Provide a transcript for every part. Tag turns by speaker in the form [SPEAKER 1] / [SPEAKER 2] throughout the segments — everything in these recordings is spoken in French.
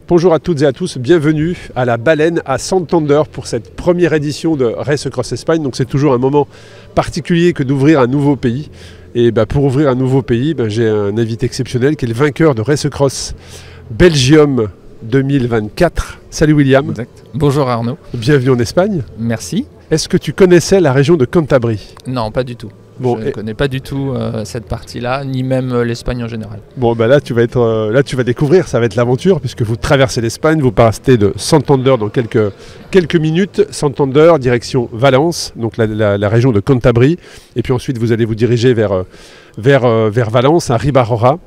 [SPEAKER 1] Bonjour à toutes et à tous, bienvenue à la Baleine à Santander pour cette première édition de Race Across Espagne. Donc c'est toujours un moment particulier que d'ouvrir un nouveau pays. Et pour ouvrir un nouveau pays, j'ai un invité exceptionnel qui est le vainqueur de Race Across Belgium 2024. Salut William.
[SPEAKER 2] Exact. Bonjour Arnaud.
[SPEAKER 1] Bienvenue en Espagne.
[SPEAKER 2] Merci.
[SPEAKER 1] Est-ce que tu connaissais la région de Cantabrie?
[SPEAKER 2] Non, pas du tout.
[SPEAKER 1] Bon,
[SPEAKER 2] je ne connais pas du tout cette partie-là, ni même l'Espagne en général.
[SPEAKER 1] Bon, là tu vas découvrir, ça va être l'aventure, puisque vous traversez l'Espagne, vous partez de Santander dans quelques minutes. Santander, direction Valence, donc la région de Cantabrie. Et puis ensuite, vous allez vous diriger vers Valence, à Ribarora,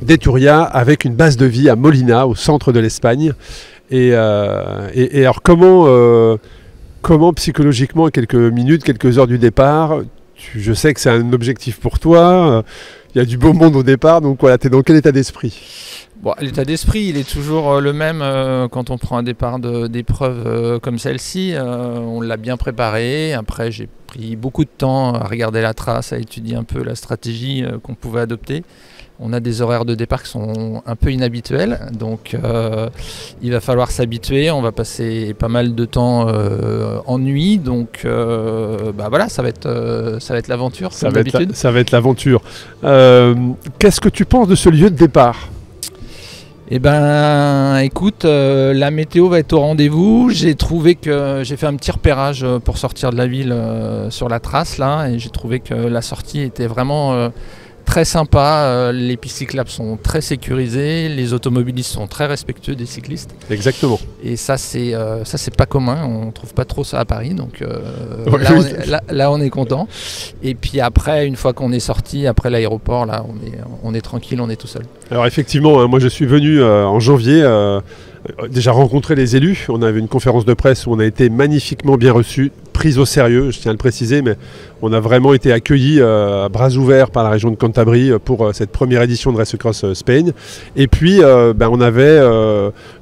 [SPEAKER 1] d'Eturia, avec une base de vie à Molina, au centre de l'Espagne. Et alors, comment psychologiquement, à quelques minutes, quelques heures du départ, je sais que c'est un objectif pour toi, il y a du beau monde au départ, donc voilà, tu es dans quel état d'esprit?
[SPEAKER 2] Bon, l'état d'esprit, il est toujours le même quand on prend un départ d'épreuve comme celle-ci. On l'a bien préparé. Après, j'ai pris beaucoup de temps à regarder la trace, à étudier un peu la stratégie qu'on pouvait adopter. On a des horaires de départ qui sont un peu inhabituels, donc il va falloir s'habituer. On va passer pas mal de temps en nuit, donc voilà, ça va être l'aventure.
[SPEAKER 1] Ça va être l'aventure. Qu'est-ce que tu penses de ce lieu de départ?
[SPEAKER 2] Eh ben, écoute, la météo va être au rendez-vous. J'ai trouvé que j'ai fait un petit repérage pour sortir de la ville sur la trace là, et j'ai trouvé que la sortie était vraiment très sympa. Les pistes cyclables sont très sécurisées, les automobilistes sont très respectueux des cyclistes.
[SPEAKER 1] Exactement.
[SPEAKER 2] Et ça c'est pas commun, on trouve pas trop ça à Paris, donc là on est content. Et puis après, une fois qu'on est sorti, après l'aéroport, là on est tranquille, on est tout seul.
[SPEAKER 1] Alors effectivement, moi je suis venu en janvier déjà rencontrer les élus. On avait une conférence de presse où on a été magnifiquement bien reçus, prise au sérieux, je tiens à le préciser, mais on a vraiment été accueillis à bras ouverts par la région de Cantabrie pour cette première édition de Race Across Spain. Et puis on avait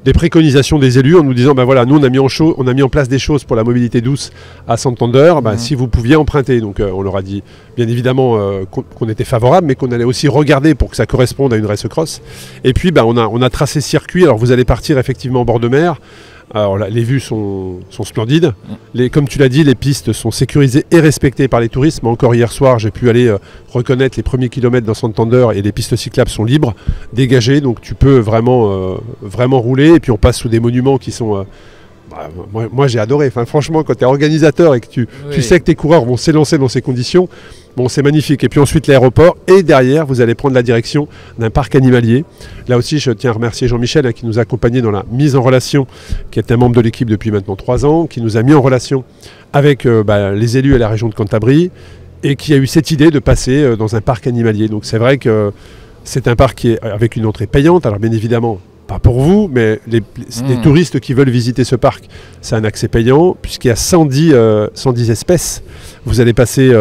[SPEAKER 1] des préconisations des élus en nous disant voilà, nous on a mis en place des choses pour la mobilité douce à Santander, si vous pouviez emprunter. Donc on leur a dit bien évidemment qu'on était favorable, mais qu'on allait aussi regarder pour que ça corresponde à une Race Across. Et puis on a tracé circuit. Alors vous allez partir effectivement en bord de mer. Alors là, les vues sont splendides. Comme tu l'as dit, les pistes sont sécurisées et respectées par les touristes. Mais encore hier soir, j'ai pu aller reconnaître les premiers kilomètres dans Santander et les pistes cyclables sont libres, dégagées. Donc tu peux vraiment rouler. Et puis on passe sous des monuments qui sont... moi j'ai adoré. Franchement, quand tu es organisateur et que tu sais que tes coureurs vont s'élancer dans ces conditions, c'est magnifique. Et puis ensuite l'aéroport, et derrière vous allez prendre la direction d'un parc animalier. Là aussi je tiens à remercier Jean-Michel qui nous a accompagnés dans la mise en relation, qui est un membre de l'équipe depuis maintenant 3 ans, qui nous a mis en relation avec les élus et la région de Cantabrie, et qui a eu cette idée de passer dans un parc animalier. Donc c'est vrai que c'est un parc qui est avec une entrée payante. Alors bien évidemment, pas pour vous, mais les touristes qui veulent visiter ce parc, c'est un accès payant, puisqu'il y a 110 espèces. Vous allez passer...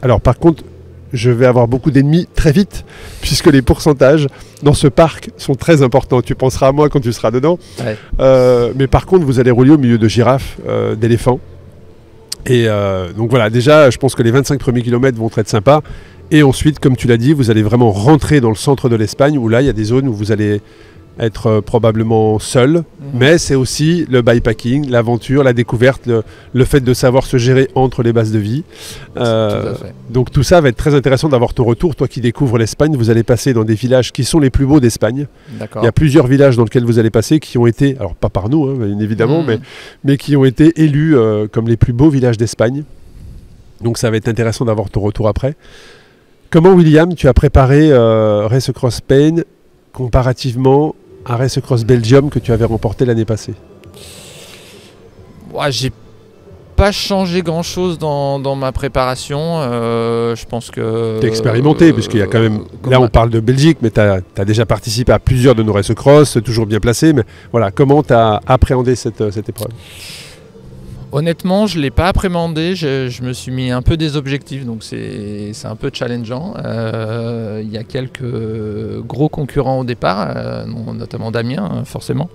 [SPEAKER 1] alors par contre, je vais avoir beaucoup d'ennemis très vite, puisque les pourcentages dans ce parc sont très importants. Tu penseras à moi quand tu seras dedans. Ouais. Mais par contre, vous allez rouler au milieu de girafes, d'éléphants. Et donc voilà, déjà, je pense que les 25 premiers kilomètres vont être sympas. Et ensuite, comme tu l'as dit, vous allez vraiment rentrer dans le centre de l'Espagne, où là, il y a des zones où vous allez être probablement seul, mais c'est aussi le bikepacking, l'aventure, la découverte, le fait de savoir se gérer entre les bases de vie. Donc tout ça va être très intéressant d'avoir ton retour. Toi qui découvres l'Espagne, vous allez passer dans des villages qui sont les plus beaux d'Espagne. Il y a plusieurs villages dans lesquels vous allez passer qui ont été, alors pas par nous, bien évidemment, mais qui ont été élus comme les plus beaux villages d'Espagne. Donc ça va être intéressant d'avoir ton retour après. Comment, William, tu as préparé Race Across Spain comparativement à Race Across Belgium que tu avais remporté l'année passée?
[SPEAKER 2] J'ai pas changé grand chose dans ma préparation. Je pense que...
[SPEAKER 1] Tu es expérimenté, puisqu'il y a quand même... Là, on parle de Belgique, mais tu as déjà participé à plusieurs de nos Race Across, toujours bien placé. Mais voilà, comment tu as appréhendé cette épreuve?
[SPEAKER 2] Honnêtement, je ne l'ai pas appréhendé, je me suis mis un peu des objectifs, donc c'est un peu challengeant. Il y a quelques gros concurrents au départ, notamment Damien, forcément.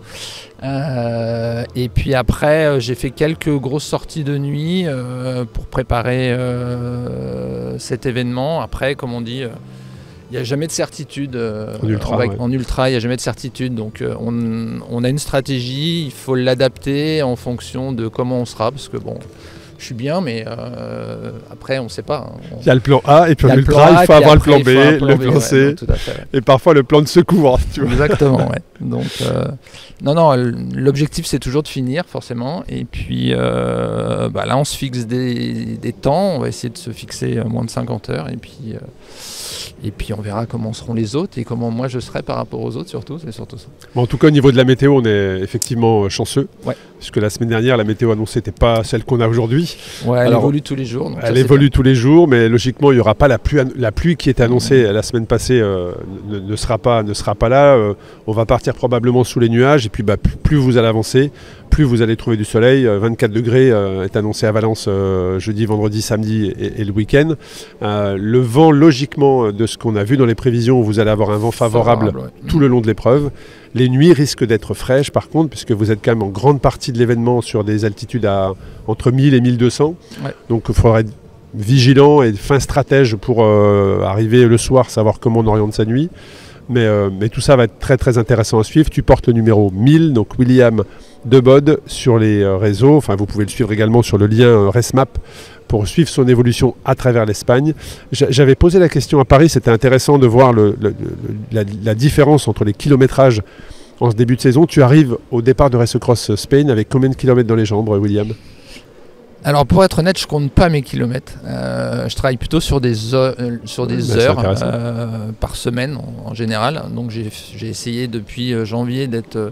[SPEAKER 2] Et puis après, j'ai fait quelques grosses sorties de nuit pour préparer cet événement. Après, comme on dit, Il n'y a jamais de certitude
[SPEAKER 1] en ultra,
[SPEAKER 2] en ultra, il n'y a jamais de certitude. Donc on a une stratégie, il faut l'adapter en fonction de comment on sera. Parce que bon, je suis bien, mais après on ne sait pas.
[SPEAKER 1] Il y a le plan A et puis en ultra, il faut avoir le plan B, le plan C.
[SPEAKER 2] Ouais, tout à fait, ouais.
[SPEAKER 1] Et parfois le plan de secours. Tu vois.
[SPEAKER 2] Exactement, ouais. Donc non, l'objectif c'est toujours de finir forcément. Et puis là on se fixe des temps, on va essayer de se fixer moins de 50 heures. Et puis on verra comment seront les autres et comment moi je serai par rapport aux autres surtout, c'est surtout ça.
[SPEAKER 1] Bon, en tout cas au niveau de la météo, on est effectivement chanceux.
[SPEAKER 2] Ouais.
[SPEAKER 1] Puisque la semaine dernière, la météo annoncée n'était pas celle qu'on a aujourd'hui.
[SPEAKER 2] Ouais, elle évolue tous les jours. Donc
[SPEAKER 1] elle évolue tous les jours, mais logiquement il n'y aura pas la pluie qui était annoncée la semaine passée ne sera pas là. On va partir probablement sous les nuages et puis plus vous allez avancer, plus vous allez trouver du soleil. 24 degrés est annoncé à Valence jeudi, vendredi, samedi et le week-end. Le vent, logiquement, de ce qu'on a vu dans les prévisions, vous allez avoir un vent favorable tout le long de l'épreuve. Les nuits risquent d'être fraîches par contre, puisque vous êtes quand même en grande partie de l'événement sur des altitudes entre 1000 et 1200. Ouais. Donc il faudra être vigilant et fin stratège pour arriver le soir, savoir comment on oriente sa nuit. Mais tout ça va être très très intéressant à suivre. Tu portes le numéro 1000, donc William Debod sur les réseaux. Enfin, vous pouvez le suivre également sur le lien RaceMap pour suivre son évolution à travers l'Espagne. J'avais posé la question à Paris, c'était intéressant de voir la différence entre les kilométrages en ce début de saison. Tu arrives au départ de Race Across Spain avec combien de kilomètres dans les jambes, William ?
[SPEAKER 2] Alors pour être honnête, je compte pas mes kilomètres. Je travaille plutôt sur des heures par semaine en général. Donc j'ai essayé depuis janvier d'être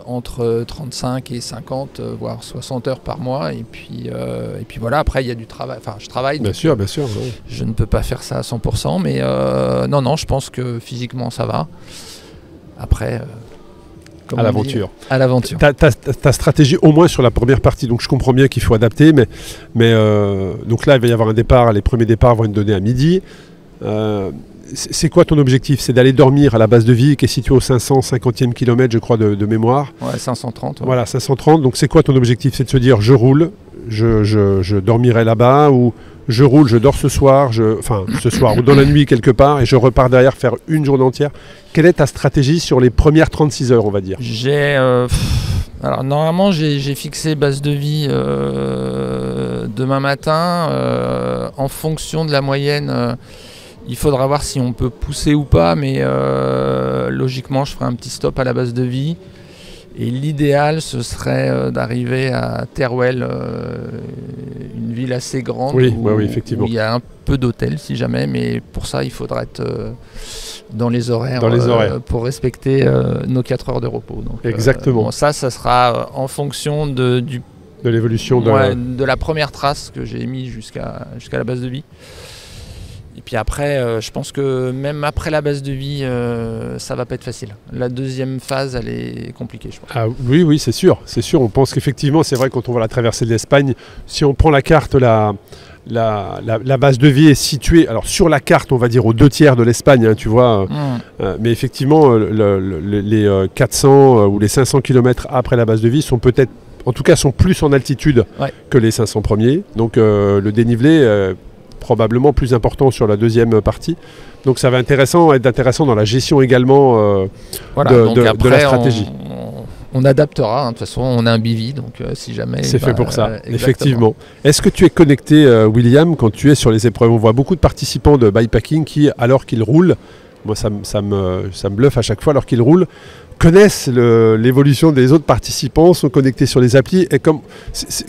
[SPEAKER 2] entre 35 et 50, voire 60 heures par mois. Et puis voilà, après il y a du travail. Enfin, je travaille.
[SPEAKER 1] Bien sûr. Ouais.
[SPEAKER 2] Je ne peux pas faire ça à 100%, mais non, je pense que physiquement ça va. Après...
[SPEAKER 1] à l'aventure.
[SPEAKER 2] À l'aventure.
[SPEAKER 1] Ta stratégie, au moins sur la première partie, donc je comprends bien qu'il faut adapter, mais donc là, il va y avoir un départ, les premiers départs vont être donnés à midi. C'est quoi ton objectif ? C'est d'aller dormir à la base de Vie, qui est située au 550e kilomètre, je crois, de mémoire.
[SPEAKER 2] Ouais, 530. Ouais.
[SPEAKER 1] Voilà, 530. Donc c'est quoi ton objectif ? C'est de se dire, je roule, je dormirai là-bas, ou je roule, je dors ce soir, ce soir ou dans la nuit quelque part, et je repars derrière faire une journée entière. Quelle est ta stratégie sur les premières 36 heures, on va dire ?
[SPEAKER 2] Alors normalement, j'ai fixé base de Vie demain matin. En fonction de la moyenne, il faudra voir si on peut pousser ou pas, mais logiquement, je ferai un petit stop à la base de Vie. Et l'idéal, ce serait d'arriver à Teruel, une ville assez grande où il y a un peu d'hôtels si jamais, mais pour ça, il faudra être dans les horaires, pour respecter nos 4 heures de repos. Donc,
[SPEAKER 1] exactement.
[SPEAKER 2] Ça sera en fonction de
[SPEAKER 1] l'évolution
[SPEAKER 2] de la première trace que j'ai mis jusqu'à la base de Vie. Et puis après, je pense que même après la base de Vie, ça va pas être facile. La deuxième phase, elle est compliquée, je pense.
[SPEAKER 1] Ah, oui, c'est sûr. On pense qu'effectivement, c'est vrai, quand on va la traversée de l'Espagne, si on prend la carte, la base de Vie est située, alors sur la carte, on va dire aux 2/3 de l'Espagne, hein, tu vois. Mais effectivement, les 400 ou les 500 km après la base de Vie sont peut-être, en tout cas, sont plus en altitude que les 500 premiers. Donc le dénivelé probablement plus important sur la deuxième partie. Donc ça va être intéressant dans la gestion également de la stratégie.
[SPEAKER 2] On adaptera, hein. De toute façon on a un bivy, donc si jamais...
[SPEAKER 1] C'est fait pour ça, effectivement. Est-ce que tu es connecté, William, quand tu es sur les épreuves ? On voit beaucoup de participants de bikepacking qui, alors qu'ils roulent, moi ça me bluffe à chaque fois, alors qu'ils roulent, connaissent l'évolution des autres participants, sont connectés sur les applis. Et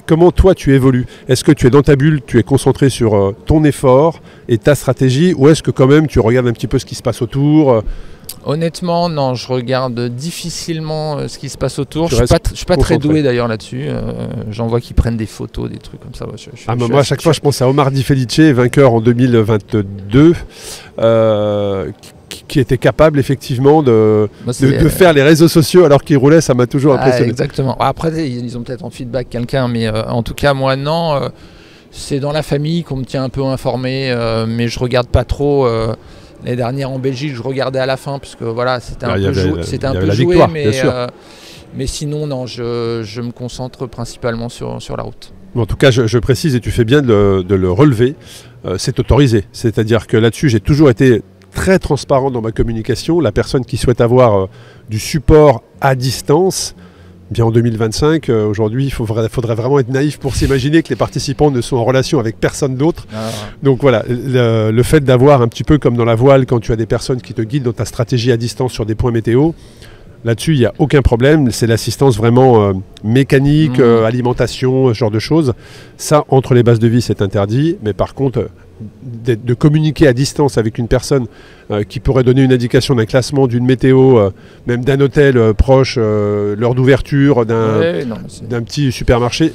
[SPEAKER 1] comment toi tu évolues ? Est-ce que tu es dans ta bulle, tu es concentré sur ton effort et ta stratégie, ou est-ce que quand même tu regardes un petit peu ce qui se passe autour ?
[SPEAKER 2] Honnêtement, non, je regarde difficilement ce qui se passe autour. Je suis pas très doué d'ailleurs là-dessus. J'en vois qui prennent des photos, des trucs comme ça.
[SPEAKER 1] Moi, à chaque fois, je pense à Omar Di Felice, vainqueur en 2022, qui était capable effectivement de faire les réseaux sociaux alors qu'il roulait. Ça m'a toujours impressionné.
[SPEAKER 2] Exactement. Après, ils ont peut-être en feedback quelqu'un, mais en tout cas, moi, non. C'est dans la famille qu'on me tient un peu informé, mais je regarde pas trop. L'année dernière en Belgique, je regardais à la fin parce que voilà, c'était un peu joué,
[SPEAKER 1] victoire,
[SPEAKER 2] mais sinon non, je me concentre principalement sur la route.
[SPEAKER 1] Mais en tout cas, je précise, et tu fais bien de le relever, c'est autorisé. C'est-à-dire que là-dessus, j'ai toujours été très transparent dans ma communication. La personne qui souhaite avoir du support à distance, bien en 2025, aujourd'hui, il faudrait vraiment être naïf pour s'imaginer que les participants ne sont en relation avec personne d'autre. Ah. Donc voilà, le fait d'avoir un petit peu comme dans la voile, quand tu as des personnes qui te guident dans ta stratégie à distance sur des points météo, là-dessus, il n'y a aucun problème. C'est l'assistance vraiment mécanique, alimentation, ce genre de choses. Ça, entre les bases de vie, c'est interdit. Mais par contre, de communiquer à distance avec une personne qui pourrait donner une indication d'un classement, d'une météo, même d'un hôtel proche, l'heure d'ouverture, d'un petit supermarché,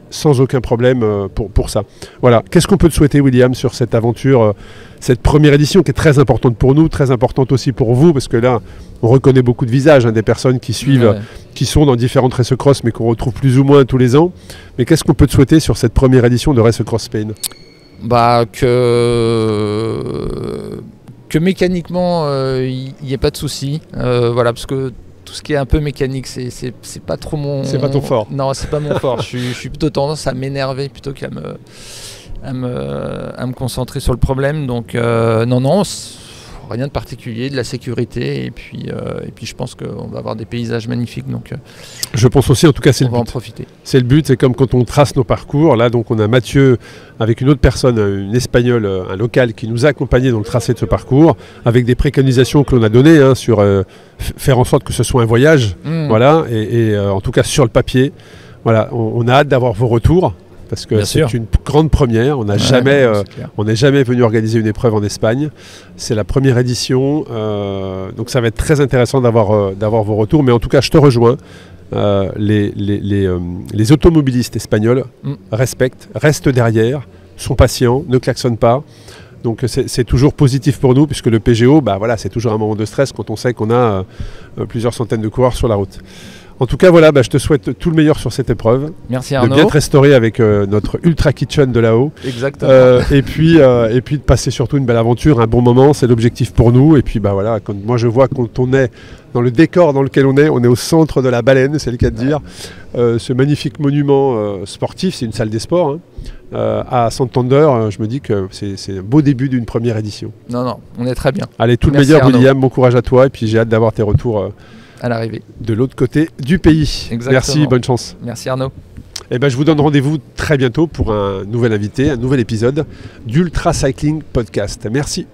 [SPEAKER 1] sans aucun problème pour ça. Voilà. Qu'est-ce qu'on peut te souhaiter, William, sur cette aventure, cette première édition qui est très importante pour nous, très importante aussi pour vous, parce que là, on reconnaît beaucoup de visages, des personnes qui suivent, qui sont dans différentes Race Across, mais qu'on retrouve plus ou moins tous les ans. Mais qu'est-ce qu'on peut te souhaiter sur cette première édition de Race Across Spain ?
[SPEAKER 2] Que mécaniquement, il n'y ait pas de souci. Voilà, parce que tout ce qui est un peu mécanique, c'est pas trop mon...
[SPEAKER 1] C'est pas ton fort.
[SPEAKER 2] Non, c'est pas mon fort. Je suis plutôt tendance à m'énerver plutôt qu'à me concentrer sur le problème. Donc non, rien de particulier, de la sécurité, et puis je pense qu'on va avoir des paysages magnifiques. Donc
[SPEAKER 1] je pense aussi, en tout cas, c'est le but.
[SPEAKER 2] On va en profiter.
[SPEAKER 1] C'est le but, c'est comme quand on trace nos parcours. Là, donc, on a Mathieu avec une autre personne, une Espagnole, un local, qui nous a accompagnés dans le tracé de ce parcours, avec des préconisations que l'on a données sur faire en sorte que ce soit un voyage. Voilà, et en tout cas sur le papier. Voilà, on a hâte d'avoir vos retours. Parce que c'est une grande première. On n'est jamais venu organiser une épreuve en Espagne. C'est la première édition. Donc ça va être très intéressant d'avoir vos retours. Mais en tout cas, je te rejoins. Les automobilistes espagnols restent derrière, sont patients, ne klaxonnent pas. Donc c'est toujours positif pour nous, puisque le PGO, c'est toujours un moment de stress quand on sait qu'on a plusieurs centaines de coureurs sur la route. En tout cas, voilà, je te souhaite tout le meilleur sur cette épreuve.
[SPEAKER 2] Merci Arnaud.
[SPEAKER 1] De bien te restaurer avec notre Ultra Kitchen de là-haut.
[SPEAKER 2] Exactement.
[SPEAKER 1] Et puis de passer surtout une belle aventure, un bon moment, c'est l'objectif pour nous. Et puis voilà, moi je vois quand on est dans le décor dans lequel on est au centre de la Baleine, c'est le cas de dire. Ce magnifique monument sportif, c'est une salle des sports. À Santander, je me dis que c'est un beau début d'une première édition.
[SPEAKER 2] Non, on est très bien.
[SPEAKER 1] Allez, tout le meilleur, Arnaud. William, bon courage à toi. Et puis j'ai hâte d'avoir tes retours.
[SPEAKER 2] À l'arrivée.
[SPEAKER 1] De l'autre côté du pays.
[SPEAKER 2] Exactement.
[SPEAKER 1] Merci, bonne chance.
[SPEAKER 2] Merci Arnaud.
[SPEAKER 1] Je vous donne rendez-vous très bientôt pour un nouvel invité, un nouvel épisode d'Ultra Cycling Podcast. Merci.